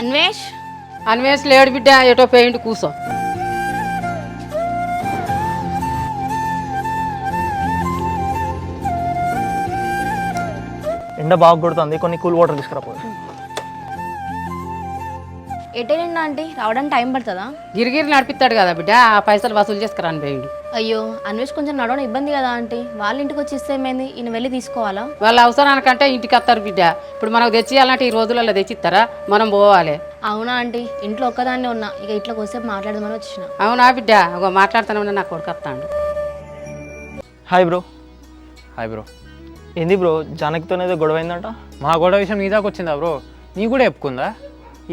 అన్వేష్ అన్వేష్ లేడు బిడ్డ, ఎటో పోయిండు, కూసో. ఎండ బాగా కొడుతుంది, కొన్ని కూల్ వాటర్ తీసుకురాపోయి. ఎటైనా ఆంటీ రావడానికి టైం పడుతుందా? గిరిగిరి నడిపిస్తాడు కదా బిడ్డ, ఆ పైసలు వసూలు చేసుకురాని పోయిండు. అయ్యో అన్వేష్ కొంచెం నడవడం ఇబ్బంది కదా ఆంటీ, వాళ్ళ ఇంటికి వచ్చి ఇస్తే ఏమైంది, ఈయన వెళ్ళి తీసుకోవాలా? వాళ్ళ అవసరానికంటే ఇంటికి వస్తారు బిడ్డ. ఇప్పుడు మనకు తెచ్చియాలంటే ఈ రోజులలో తెచ్చిస్తారా? మనం పోవాలి. అవునా ఆంటీ, ఇంట్లో ఒక్కదాన్నే ఉన్నా, ఇక ఇట్లా కొద్దిసేపు మాట్లాడదామని వచ్చిన. అవునా బిడ్డ, ఒక మాట్లాడుతానన్నా నా కొడుకు వస్తాడు. Hi bro. Hi bro. ఏంది బ్రో, జానకితోనే ఏదో గొడవ అయిందంట? మా గొడవ విషయం నీ దాకా వచ్చిందా బ్రో? నీ కూడా చెప్పుకుందా?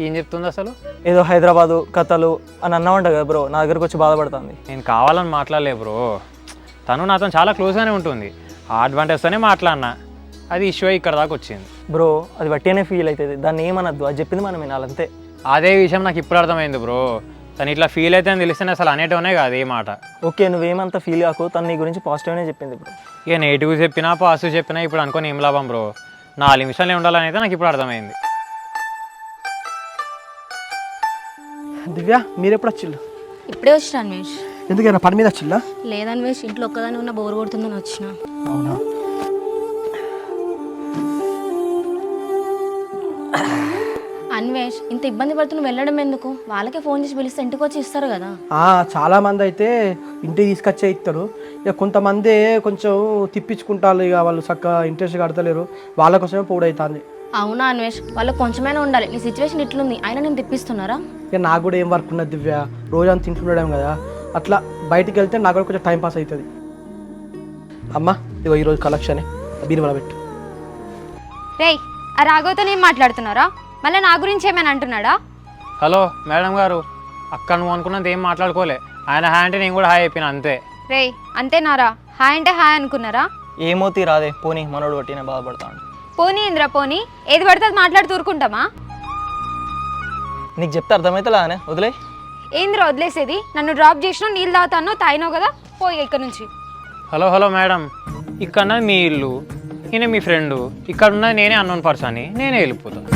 ఏం చెప్తుంది అసలు? ఏదో హైదరాబాదు కథలు అని అన్నామంట కదా బ్రో, నా దగ్గరకు వచ్చి బాధపడుతుంది. నేను కావాలని మాట్లాడలే బ్రో, తను నాతో చాలా క్లోజ్గానే ఉంటుంది, ఆ అడ్వాంటేజ్తోనే మాట్లాడినా, అది ఇష్యూ ఇక్కడ దాకా వచ్చింది. బ్రో అది వట్టినే ఫీల్ అవుతుంది, దాన్ని ఏమనద్దు, అది చెప్పింది మనం వినాలంతే. అదే విషయం నాకు ఇప్పుడు అర్థమైంది బ్రో, తను ఇట్లా ఫీల్ అయితే అని తెలిస్తే అసలు అనేటోనే కాదు ఏ మాట. ఓకే నువ్వేమంతా ఫీల్ కాకు, తను నీ గురించి పాజిటివ్నే చెప్పింది బ్రో. ఇక నెగిటివ్ చెప్పినా పాజిటివ్ చెప్పినా ఇప్పుడు అనుకోని ఏం లాభం బ్రో, 4 నిమిషాలే ఉండాలని అయితే నాకు ఇప్పుడు అర్థమైంది. దివ్య మీరెప్పుడు వచ్చిల్లు? ఇప్పుడే వచ్చిన అన్వేష్. ఎందుకైనా పని మీద వచ్చిల్లా? లేదన్వేష్, ఇంట్లో ఒక్కదాన్ని ఉన్న బోర్ కొడుతుందని వచ్చిన. అవునా? అన్వేష్ ఇంత ఇబ్బంది పడుతూ నువ్వు వెళ్ళడం ఎందుకు? వాళ్ళకే ఫోన్ చేసి పిలిస్తే ఇంటికి వచ్చి ఇస్తారు కదా. చాలా మంది అయితే ఇంటికి తీసుకొచ్చే ఇస్తారు, ఇక కొంతమంది కొంచెం తిప్పించుకుంటారు, ఇక వాళ్ళు చక్కగా ఇంట్రెస్ట్ కడతలేరు, వాళ్ళ కోసమే పోడవుతుంది. అవునా అన్వేష్, వాళ్ళకి కొంచెమైనా ఉండాలి, నీ సిచ్యువేషన్ ఇట్లుంది, అయినా నేను తిప్పిస్తున్నారా? ఇక నాకు కూడా ఏం వర్క్ ఉన్నది దివ్య, రోజంతా తింటుండడం కదా, అట్లా బయటికి వెళ్తే నాకు కూడా కొంచెం టైం పాస్ అవుతుంది. అమ్మ ఇగో ఈరోజు కలెక్షనే, బీరువాల పెట్టు. రేయ్, ఆ రాఘవతో ఏం మాట్లాడుతున్నారా? మళ్ళీ నా గురించి ఏమైనా అంటున్నాడా? హలో మేడం గారు, అక్కడ నువ్వు అనుకున్నది ఏం మాట్లాడుకోలే, ఆయన హాయ్ అంటే నేను కూడా హాయ్ అయిపోయినా అంతే. రేయ్ అంతేనారా? హాయ్ అంటే హాయ్ అనుకున్నారా? ఏమోతి రాదే, పోనీ మనోడు వట్టినే బాధపడతాడు. పోనీ ఇంద్ర పోనీ, ఏది పడితే అది మాట్లాడుతూ ఊరుకుంటామా? నీకు చెప్తే అర్థమవుతుందా? వదిలే. ఏంద్ర వదిలేసేది? నన్ను డ్రాప్ చేసినావు, నీళ్ళు తాగుతానో తాగినావు కదా, పోయి ఇక్కడ నుంచి. హలో హలో మేడం, ఇక్కడ మీ ఇల్లు, ఈయన మీ ఫ్రెండు, ఇక్కడ ఉన్నది నేనే అన్నోన్ పర్సన్, నేనే వెళ్ళిపోతాను.